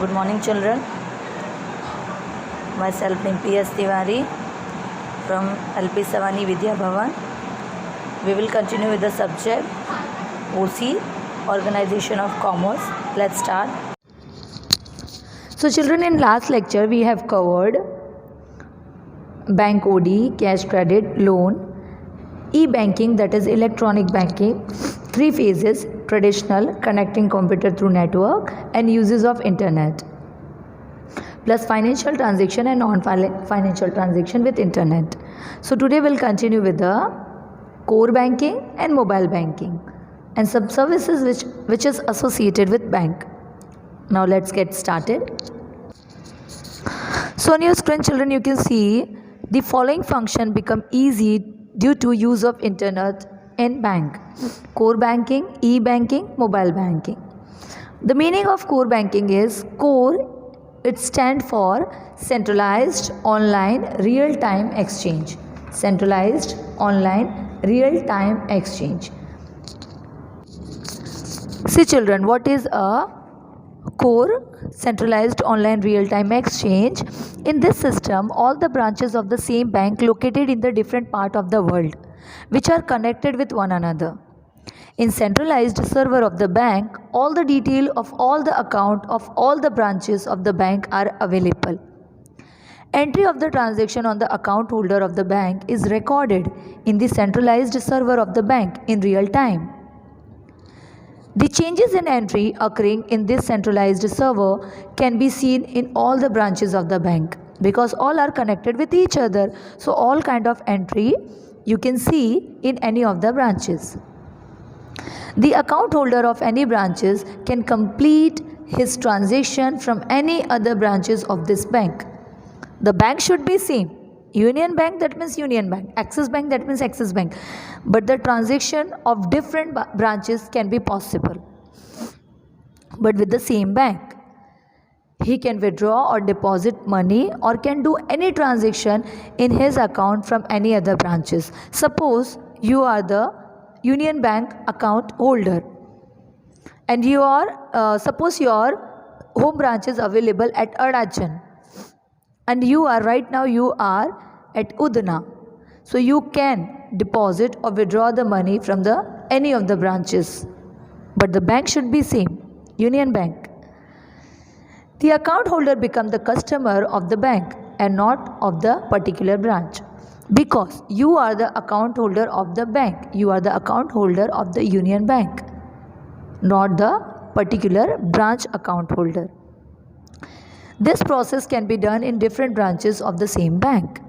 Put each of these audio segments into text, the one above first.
Good morning, children. Myself name P.S. Tiwari from LP Savani Vidya Bhavan. We will continue with the subject OC, Organization of Commerce. Let's start. So, children, in last lecture we have covered bank OD, cash credit, loan, e-banking, that is electronic banking, three phases: traditional, connecting computer through network, and uses of internet, plus financial transaction and non-financial transaction with internet. So today we'll continue with the core banking and mobile banking and some services which is associated with bank. Now let's get started. So on your screen, children, you can see the following function become easy due to use of internet in bank: core banking, e-banking, mobile banking. The meaning of core banking is core. It stands for centralized online real-time exchange. Centralized online real-time exchange. See, children, what is a core centralized online real-time exchange? In this system, all the branches of the same bank located in the different part of the world, which are connected with one another. In centralized server of the bank, all the detail of all the account of all the branches of the bank are available. Entry of the transaction on the account holder of the bank is recorded in the centralized server of the bank in real time. The changes in entry occurring in this centralized server can be seen in all the branches of the bank because all are connected with each other. So all kind of entry you can see in any of the branches. The account holder of any branches can complete his transaction from any other branches of this bank. The bank should be same. Union Bank, that means Union Bank. Axis Bank, that means Axis Bank. But the transaction of different branches can be possible. But with the same bank, he can withdraw or deposit money or can do any transaction in his account from any other branches. Suppose you are the Union Bank account holder and you are suppose your home branch is available at Arunachal and you are at Udna. So you can deposit or withdraw the money from any of the branches, but the bank should be same, Union Bank. The account holder become the customer of the bank and not of the particular branch, because you are the account holder of the bank. You are the account holder of the Union Bank, not the particular branch account holder. This process can be done in different branches of the same bank.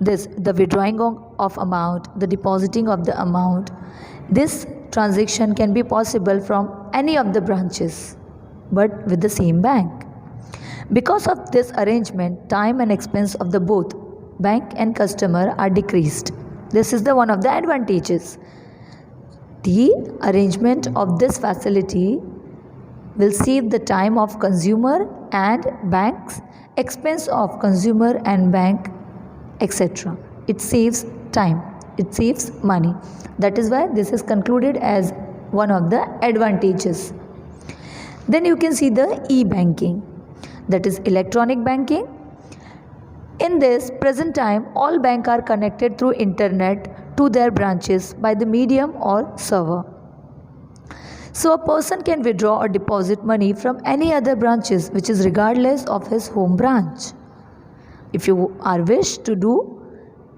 The withdrawing of amount, the depositing of the amount, this transaction can be possible from any of the branches, but with the same bank. Because of this arrangement, time and expense of the both bank and customer are decreased. This is one of the advantages. The arrangement of this facility will save the time of consumer and banks, expense of consumer and bank, etc. It saves time, it saves money. That is why this is concluded as one of the advantages. Then you can see the e-banking, that is electronic banking. In this present time, all banks are connected through internet to their branches by the medium or server. So a person can withdraw or deposit money from any other branches, which is regardless of his home branch. If you are wish to do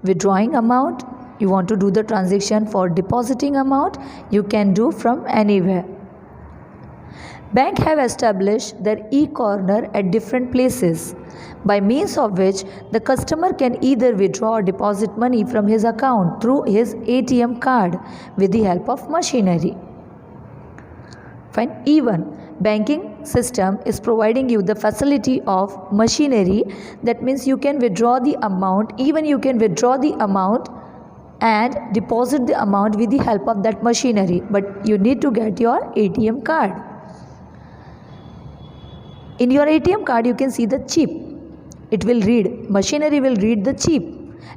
withdrawing amount, you want to do the transaction for depositing amount, you can do from anywhere. Bank have established their e-corner at different places, by means of which the customer can either withdraw or deposit money from his account through his ATM card with the help of machinery. Fine. Even banking system is providing you the facility of machinery. That means you can withdraw the amount, even you can withdraw the amount and deposit the amount with the help of that machinery, but you need to get your ATM card. In your ATM card you can see the chip. It will read, machinery will read the chip,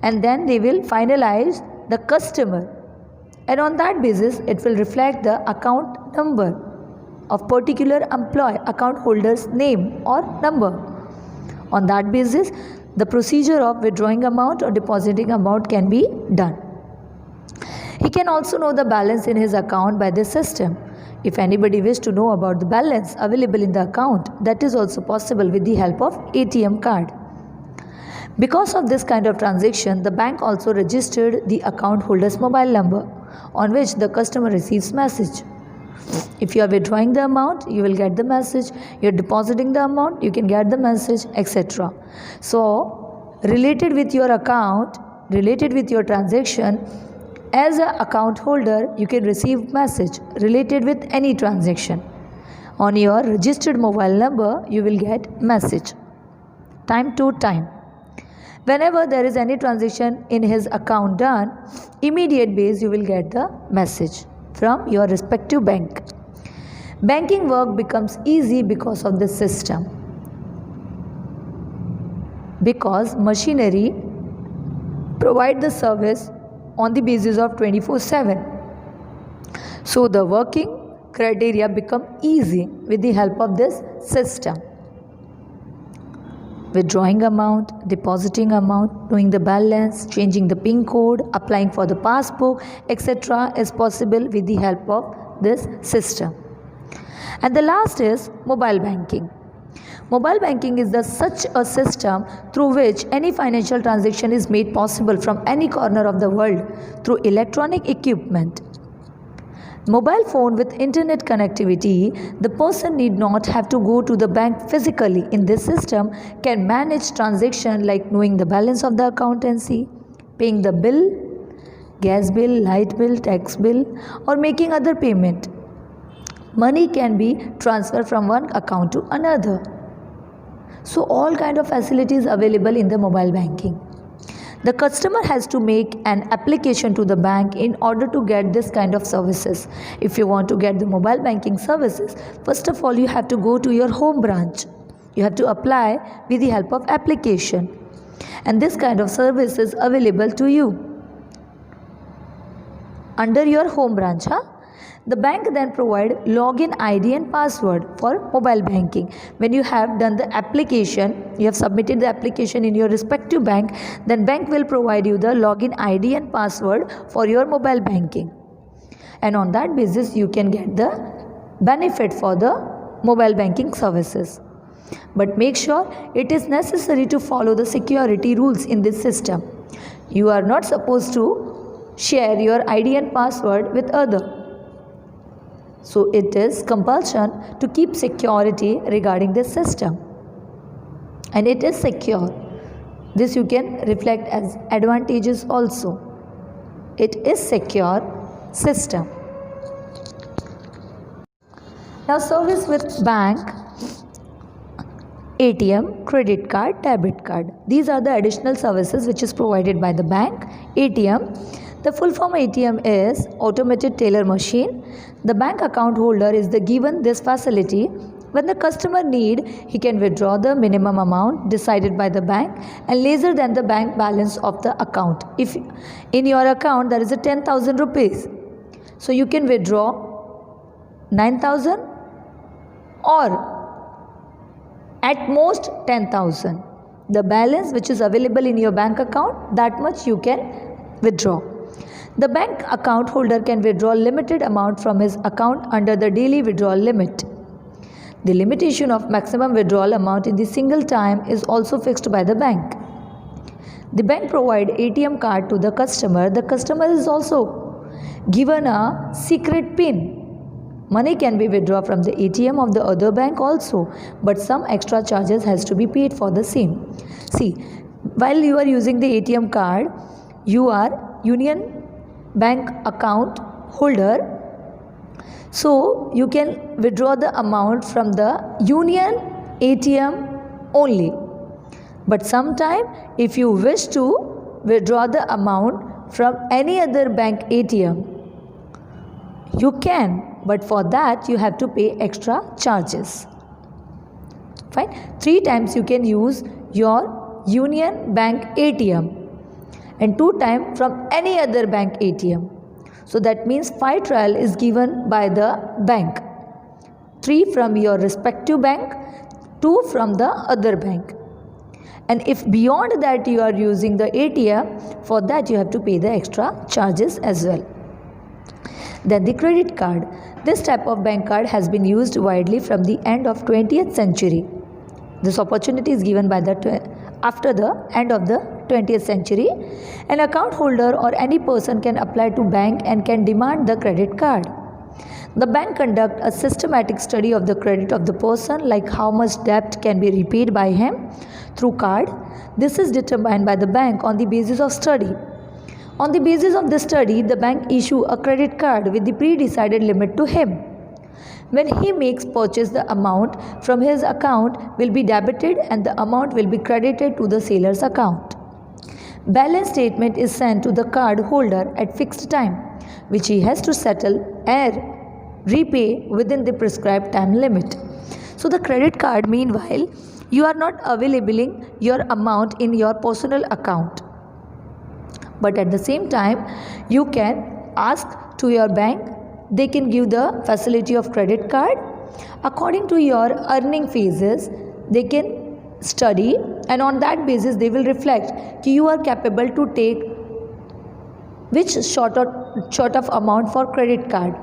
and then they will finalize the customer, and on that basis it will reflect the account number of particular employee account holder's name or number. On that basis, the procedure of withdrawing amount or depositing amount can be done. He can also know the balance in his account by this system. If anybody wishes to know about the balance available in the account, that is also possible with the help of ATM card. Because of this kind of transaction, the bank also registered the account holder's mobile number on which the customer receives message. If you are withdrawing the amount, you will get the message. You are depositing the amount, you can get the message, etc. So, related with your account, related with your transaction, as an account holder, you can receive message related with any transaction. On your registered mobile number, you will get message time to time. Whenever there is any transaction in his account done, immediate base you will get the message from your respective bank. Banking work becomes easy because of this system. Because machinery provide the service on the basis of 24/7. So the working criteria become easy with the help of this system. Withdrawing amount, depositing amount, knowing the balance, changing the PIN code, applying for the passbook, etc. is possible with the help of this system. And the last is mobile banking. Mobile banking is such a system through which any financial transaction is made possible from any corner of the world through electronic equipment. Mobile phone with internet connectivity, the person need not have to go to the bank physically. In this system, can manage transaction like knowing the balance of the accountancy, paying the bill, gas bill, light bill, tax bill, or making other payment. Money can be transferred from one account to another. So all kind of facilities available in the mobile banking. The customer has to make an application to the bank in order to get this kind of services. If you want to get the mobile banking services, first of all you have to go to your home branch. You have to apply with the help of application. And this kind of service is available to you under your home branch. The bank then provide login ID and password for mobile banking. When you have done the application, you have submitted the application in your respective bank, then bank will provide you the login ID and password for your mobile banking. And on that basis, you can get the benefit for the mobile banking services. But make sure it is necessary to follow the security rules in this system. You are not supposed to share your ID and password with other. So it is compulsion to keep security regarding this system. And it is secure. This you can reflect as advantages also. It is secure system. Now service with bank, ATM, credit card, debit card. These are the additional services which is provided by the bank. ATM. The full form ATM is automated teller machine. The bank account holder is given this facility. When the customer need, he can withdraw the minimum amount decided by the bank and lesser than the bank balance of the account. If in your account there is a 10,000 rupees, so you can withdraw 9,000 or at most 10,000. The balance which is available in your bank account, that much you can withdraw. The bank account holder can withdraw limited amount from his account under the daily withdrawal limit. The limitation of maximum withdrawal amount in the single time is also fixed by the bank. The bank provide ATM card to the customer. The customer is also given a secret PIN. Money can be withdrawn from the ATM of the other bank also, but some extra charges has to be paid for the same. See, while you are using the ATM card, you are Union Bank account holder, so you can withdraw the amount from the Union ATM only. But sometime if you wish to withdraw the amount from any other bank ATM, you can, but for that you have to pay extra charges. Fine. 3 times you can use your Union Bank ATM and 2 times from any other bank ATM. So that means 5 trial is given by the bank. 3 from your respective bank, 2 from the other bank. And if beyond that you are using the ATM, for that you have to pay the extra charges as well. Then the credit card. This type of bank card has been used widely from the end of 20th century. This opportunity is given by after the end of the 20th century. An account holder or any person can apply to bank and can demand the credit card. The bank conduct a systematic study of the credit of the person, like how much debt can be repaid by him through card. This is determined by the bank on the basis of study. On the basis of the study, the bank issue a credit card with the pre-decided limit to him. When he makes purchase, the amount from his account will be debited and the amount will be credited to the seller's account. Balance statement is sent to the card holder at fixed time, which he has to settle and repay within the prescribed time limit. So the credit card, meanwhile, you are not availing your amount in your personal account, but at the same time you can ask to your bank. They can give the facility of credit card according to your earning phases. They can study, and on that basis they will reflect that you are capable to take which sort of amount for credit card,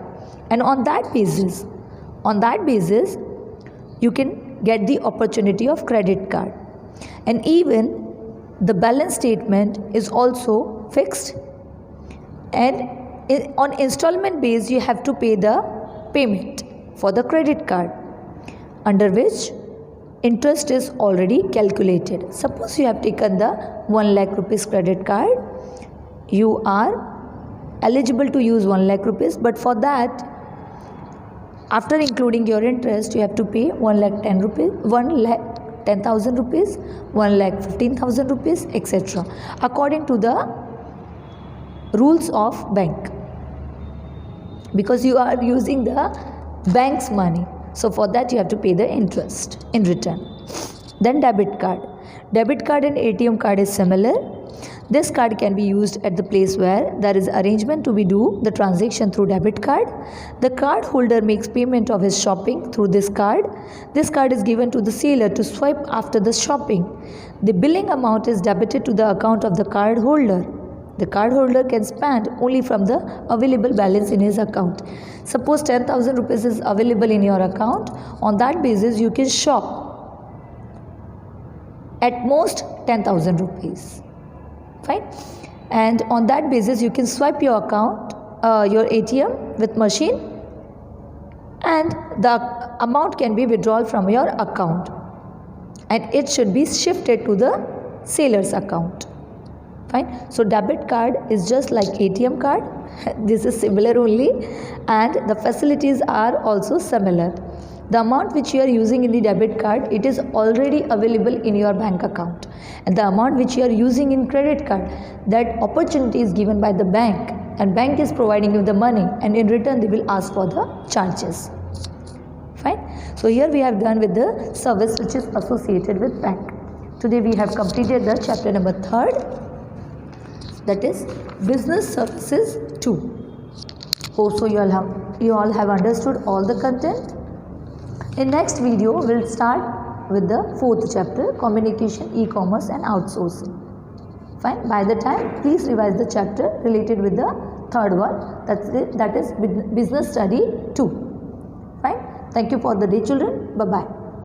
and on that basis you can get the opportunity of credit card. And even the balance statement is also fixed, and on installment base you have to pay the payment for the credit card, under which interest is already calculated. Suppose you have taken the 1 lakh rupees credit card, you are eligible to use 1 lakh rupees, but for that, after including your interest, you have to pay 1,10,000 rupees, 1,10,000 rupees, 1,15,000 rupees, etc. according to the rules of bank, because you are using the bank's money. So for that you have to pay the interest in return. Then debit card. Debit card and ATM card is similar. This card can be used at the place where there is arrangement to be do the transaction through debit card. The card holder makes payment of his shopping through this card. This card is given to the seller to swipe after the shopping. The billing amount is debited to the account of the card holder. The card holder can spend only from the available balance in his account. Suppose 10,000 rupees is available in your account. On that basis, you can shop at most 10,000 rupees. Fine. And on that basis, you can swipe your account, your ATM with machine, and the amount can be withdrawn from your account, and it should be shifted to the seller's account. Fine. So debit card is just like ATM card. This is similar only, and the facilities are also similar. The amount which you are using in the debit card, it is already available in your bank account, and the amount which you are using in credit card, that opportunity is given by the bank, and bank is providing you the money, and in return they will ask for the charges. Fine. So here we have done with the service which is associated with bank. Today we have completed the chapter number 3rd, that is business services 2. Hope so you all have understood all the content. In next video we'll start with the 4th chapter, communication, e-commerce and outsourcing. Fine. By the time, please revise the chapter related with the 3rd one, that is business study 2. Fine. Thank you for the day, children. Bye bye.